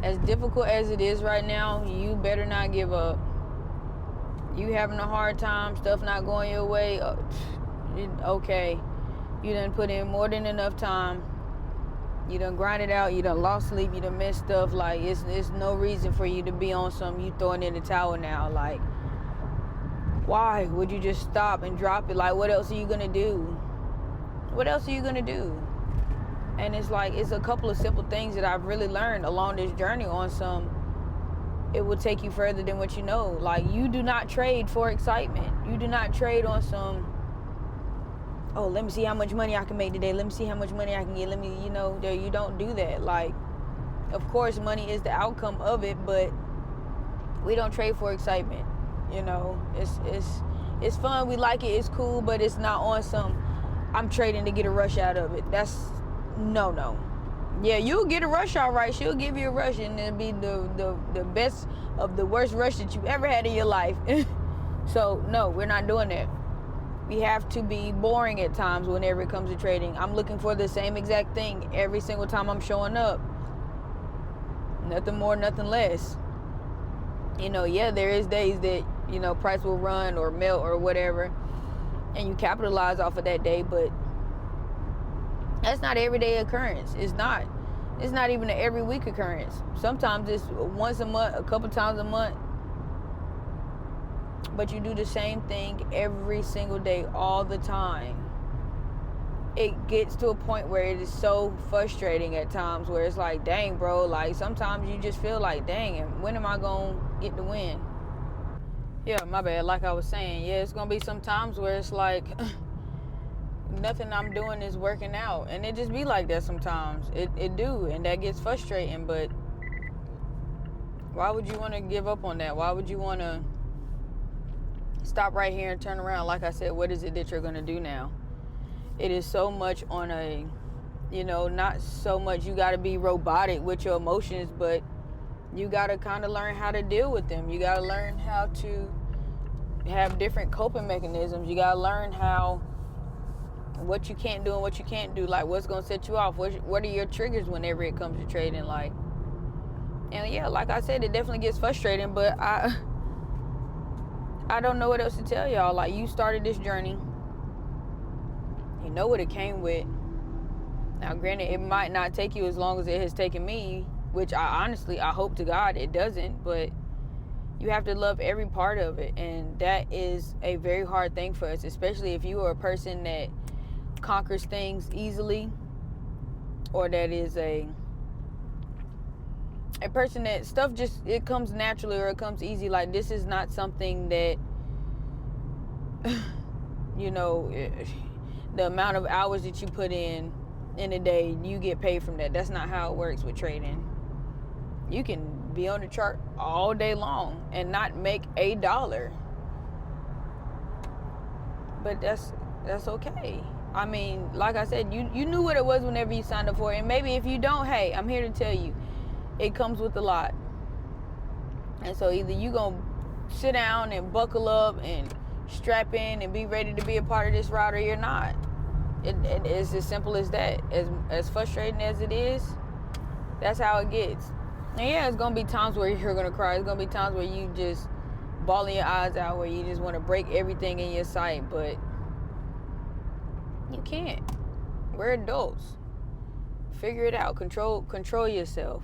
As difficult as it is right now, you better not give up. You having a hard time, stuff not going your way, okay. You done put in more than enough time. You done grind it out. You done lost sleep. You done missed stuff. Like, it's no reason for you to be on some, you throwing in the towel now. Like, why would you just stop and drop it? Like, what else are you going to do? What else are you going to do? And it's like, it's a couple of simple things that I've really learned along this journey on some, it will take you further than what you know. Like, you do not trade for excitement. You do not trade on some, oh, let me see how much money I can make today. Let me see how much money I can get. Let me, you don't do that. Like, of course, money is the outcome of it, but we don't trade for excitement. It's fun. We like it. It's cool, but it's not on some, I'm trading to get a rush out of it. That's no. Yeah, you'll get a rush, all right. She'll give you a rush, and it'll be the best of the worst rush that you ever had in your life. So, no, we're not doing that. We have to be boring at times whenever it comes to trading. I'm looking for the same exact thing every single time I'm showing up. Nothing more, nothing less. Yeah, there is days that, price will run or melt or whatever, and you capitalize off of that day, but that's not everyday occurrence. It's not even an every week occurrence. Sometimes it's once a month, a couple times a month. But you do the same thing every single day, all the time. It gets to a point where it is so frustrating at times, where it's like, dang, bro, like sometimes you just feel like, dang, and when am I gonna get the win? Yeah, my bad. Like I was saying, yeah, it's gonna be some times where it's like nothing I'm doing is working out, and it just be like that sometimes. It do, and that gets frustrating. But why would you want to give up on that? Why would you want to stop right here and turn around? Like I said, what is it that you're gonna do now? It is so much on a, not so much you got to be robotic with your emotions, but you got to kind of learn how to deal with them. You got to learn how to have different coping mechanisms. You got to learn what you can't do and what you can't do. Like, what's going to set you off? What are your triggers whenever it comes to trading? Like, and yeah, like I said, it definitely gets frustrating, but I don't know what else to tell y'all. Like, you started this journey. You know what it came with. Now, granted, it might not take you as long as it has taken me, which I hope to God it doesn't, but you have to love every part of it. And that is a very hard thing for us, especially if you are a person that conquers things easily, or that is a person that stuff just, it comes naturally or it comes easy. Like, this is not something that, the amount of hours that you put in a day, you get paid from that. That's not how it works with trading. You can be on the chart all day long and not make $1. But that's okay. I mean, like I said, you knew what it was whenever you signed up for it. And maybe if you don't, hey, I'm here to tell you, it comes with a lot. And so either you gonna sit down and buckle up and strap in and be ready to be a part of this ride, or you're not. It is as simple as that. As frustrating as it is, that's how it gets. And yeah, it's gonna be times where you're gonna cry. It's gonna be times where you just bawling your eyes out, where you just want to break everything in your sight, but you can't. We're adults. Figure it out. Control yourself.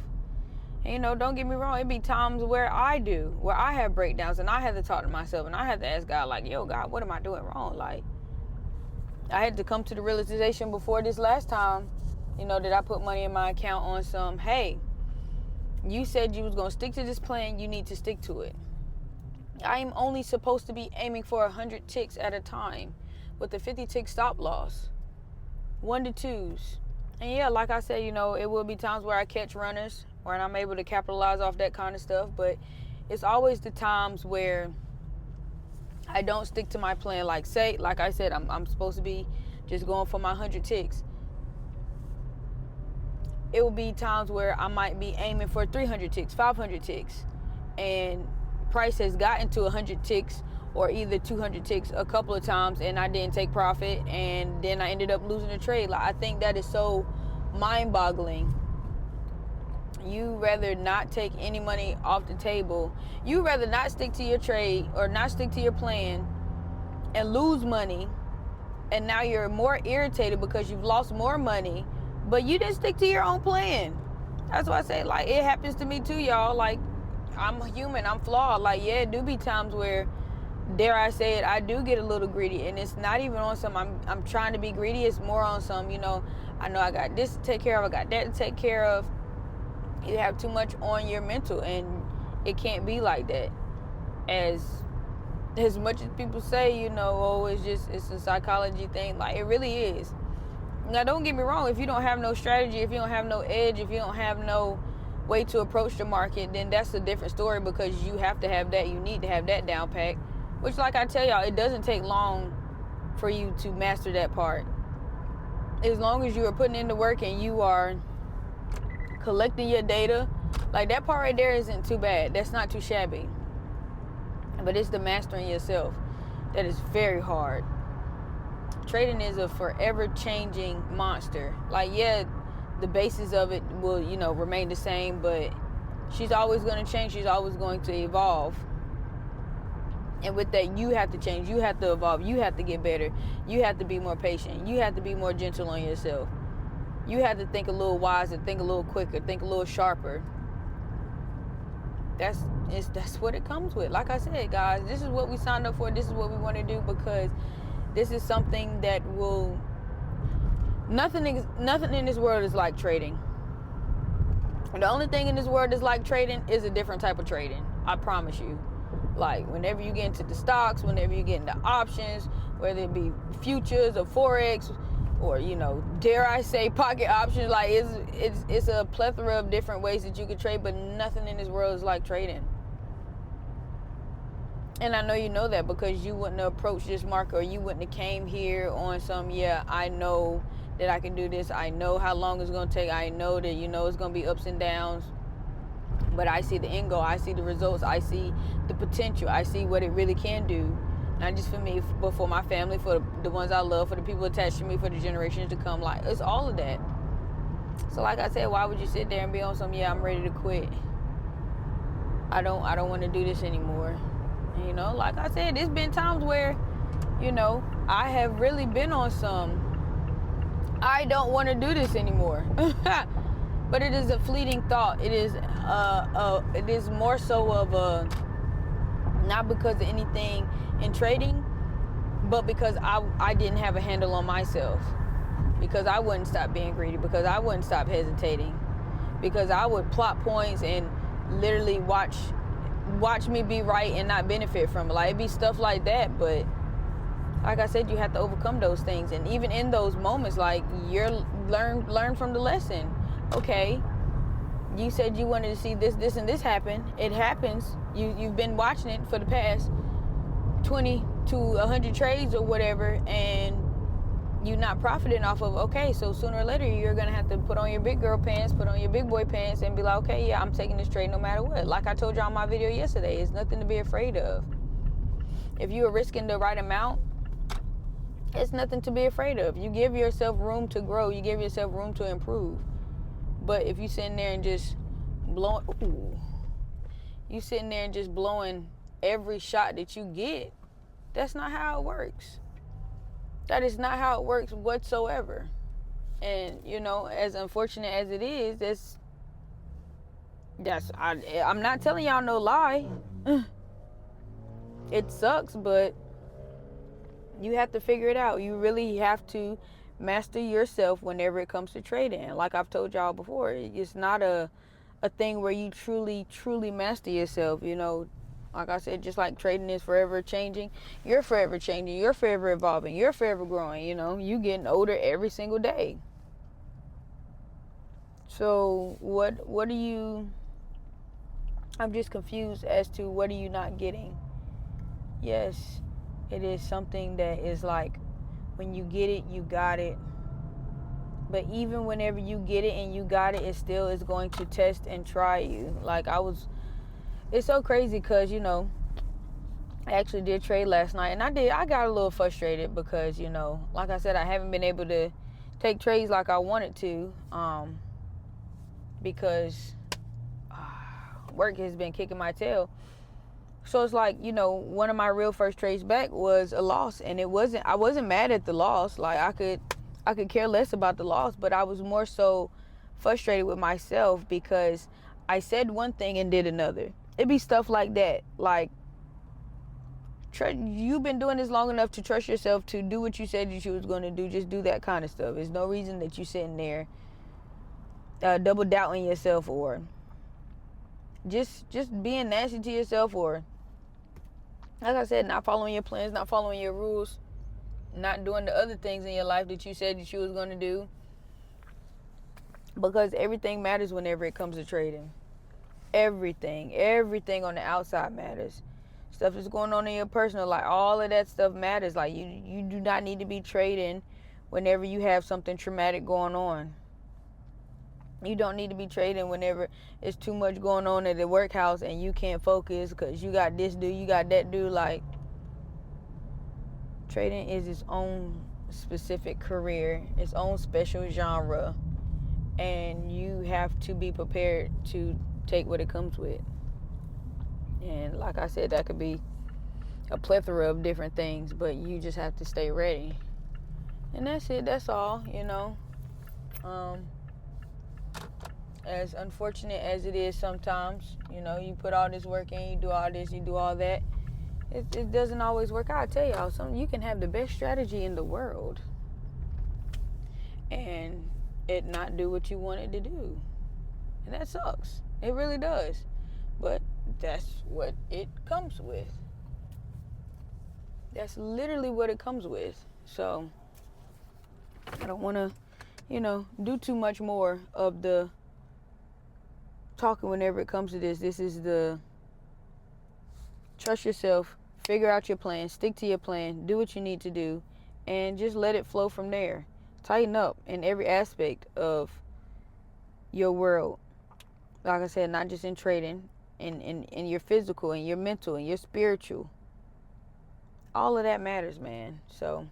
And, don't get me wrong, it be times where I have breakdowns, and I have to talk to myself, and I have to ask God, like, yo, God, what am I doing wrong? Like, I had to come to the realization before this last time, that I put money in my account on some, hey, you said you was going to stick to this plan, you need to stick to it. I am only supposed to be aiming for 100 ticks at a time with a 50 tick stop loss. 1 to 2s. And yeah, like I said, it will be times where I catch runners, where I'm able to capitalize off that kind of stuff. But it's always the times where I don't stick to my plan. Like I said, I'm supposed to be just going for my 100 ticks. It will be times where I might be aiming for 300 ticks, 500 ticks. And price has gotten to 100 ticks or either 200 ticks a couple of times, and I didn't take profit, and then I ended up losing the trade. Like, I think that is so mind-boggling. You rather not take any money off the table. You rather not stick to your trade or not stick to your plan and lose money, and now you're more irritated because you've lost more money, but you didn't stick to your own plan. That's why I say, like, it happens to me too, y'all. Like, I'm human, I'm flawed. Like, yeah, it do be times where, dare I say it, I do get a little greedy, and it's not even on some I'm trying to be greedy. It's more on some, I know I got this to take care of, I got that to take care of. You have too much on your mental, and it can't be like that. As much as people say, oh, it's a psychology thing, like, it really is. Now, don't get me wrong, if you don't have no strategy, if you don't have no edge, if you don't have no way to approach the market, then that's a different story, because you have to have that. You need to have that down pat, which, like I tell y'all, it doesn't take long for you to master that part. As long as you are putting in the work and you are collecting your data, like, that part right there isn't too bad. That's not too shabby. But it's the mastering yourself that is very hard. Trading is a forever changing monster. Like, yeah, the basis of it will, remain the same, but she's always going to change. She's always going to evolve. And with that, you have to change. You have to evolve. You have to get better. You have to be more patient. You have to be more gentle on yourself. You have to think a little wiser, think a little quicker, think a little sharper. That's what it comes with. Like I said, guys, this is what we signed up for. This is what we want to do, because this is something that will... Nothing in this world is like trading. The only thing in this world that's like trading is a different type of trading. I promise you. Like, whenever you get into the stocks, whenever you get into options, whether it be futures or forex, or, dare I say, pocket options, like, it's a plethora of different ways that you could trade, but nothing in this world is like trading. And I know you know that, because you wouldn't have approached this market, or you wouldn't have came here on some, I know that I can do this. I know how long it's going to take. I know that, it's going to be ups and downs. But I see the end goal. I see the results. I see the potential. I see what it really can do. Not just for me, but for my family, for the ones I love, for the people attached to me, for the generations to come. Like, it's all of that. So, like I said, why would you sit there and be on some, I'm ready to quit? I don't want to do this anymore. Like I said, there's been times where, I have really been on some, I don't want to do this anymore. But it is a fleeting thought. It is more so of a, not because of anything in trading, but because I didn't have a handle on myself. Because I wouldn't stop being greedy. Because I wouldn't stop hesitating. Because I would plot points and literally watch me be right and not benefit from it. Like, it'd be stuff like that. But like I said, you have to overcome those things. And even in those moments, like, learn from the lesson. Okay, you said you wanted to see this, and this happen. It happens. You've been watching it for the past 20 to 100 trades or whatever, and you're not profiting off of. Okay, so sooner or later you're gonna have to put on your big girl pants, put on your big boy pants, and be like, okay, yeah, I'm taking this trade no matter what. Like I told y'all in my video yesterday, it's nothing to be afraid of. If you are risking the right amount, it's nothing to be afraid of. You give yourself room to grow. You give yourself room to improve. But if you sitting there and just blowing every shot that you get, that's not how it works. That is not how it works whatsoever. And, as unfortunate as it is, I'm not telling y'all no lie. It sucks, but you have to figure it out. You really have to master yourself whenever it comes to trading. Like I've told y'all before, it's not a thing where you truly master yourself. Like I said, just like trading is forever changing, you're forever changing, you're forever evolving, you're forever growing. You getting older every single day. So what are you... I'm just confused as to what are you not getting. Yes, it is something that is like, when you get it, you got it. But even whenever you get it and you got it, it still is going to test and try you. Like, it's so crazy because, I actually did trade last night. And I got a little frustrated because, like I said, I haven't been able to take trades like I wanted to. Because work has been kicking my tail. So it's like, you know, one of my real first trades back was a loss, and I wasn't mad at the loss. Like I could care less about the loss, but I was more so frustrated with myself because I said one thing and did another. It'd be stuff like that. Like, you've been doing this long enough to trust yourself to do what you said that you was going to do. Just do that kind of stuff. There's no reason that you sitting there double doubting yourself, or just being nasty to yourself, or like I said, not following your plans, not following your rules, not doing the other things in your life that you said that you was going to do. Because everything matters whenever it comes to trading. Everything on the outside matters. Stuff that's going on in your personal life, all of that stuff matters. Like, you do not need to be trading whenever you have something traumatic going on. You don't need to be trading whenever it's too much going on at the workhouse and you can't focus because you got this dude, you got that dude. Like, trading is its own specific career, its own special genre, and you have to be prepared to take what it comes with. And like I said, that could be a plethora of different things, but you just have to stay ready. And that's it. That's all, you know. As unfortunate as it is sometimes, you know, you put all this work in, you do all this, you do all that. It doesn't always work out. I tell y'all, you can have the best strategy in the world and it not do what you want it to do. And that sucks. It really does. But that's what it comes with. That's literally what it comes with. So I don't want to, you know, do too much more of the talking whenever it comes to this. This is the trust yourself, figure out your plan, stick to your plan, do what you need to do, and just let it flow from there. Tighten up in every aspect of your world. Like I said, not just in trading, in your physical, and your mental, and your spiritual. All of that matters, man. So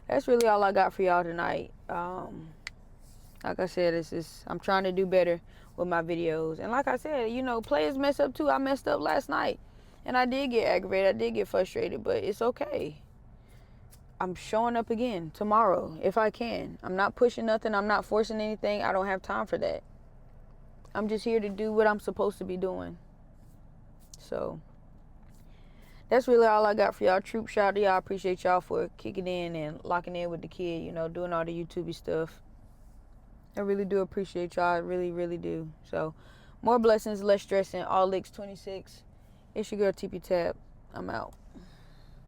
that's really all I got for y'all tonight. Like I said, I'm trying to do better with my videos. And like I said, you know, players mess up too. I messed up last night. And I did get aggravated. I did get frustrated. But it's okay. I'm showing up again tomorrow if I can. I'm not pushing nothing. I'm not forcing anything. I don't have time for that. I'm just here to do what I'm supposed to be doing. So that's really all I got for y'all. Troop, shout out to y'all. I appreciate y'all for kicking in and locking in with the kid, you know, doing all the YouTube stuff. I really do appreciate y'all. I really, really do. So more blessings, less stressing. All Licks 26. It's your girl TP Tab. I'm out.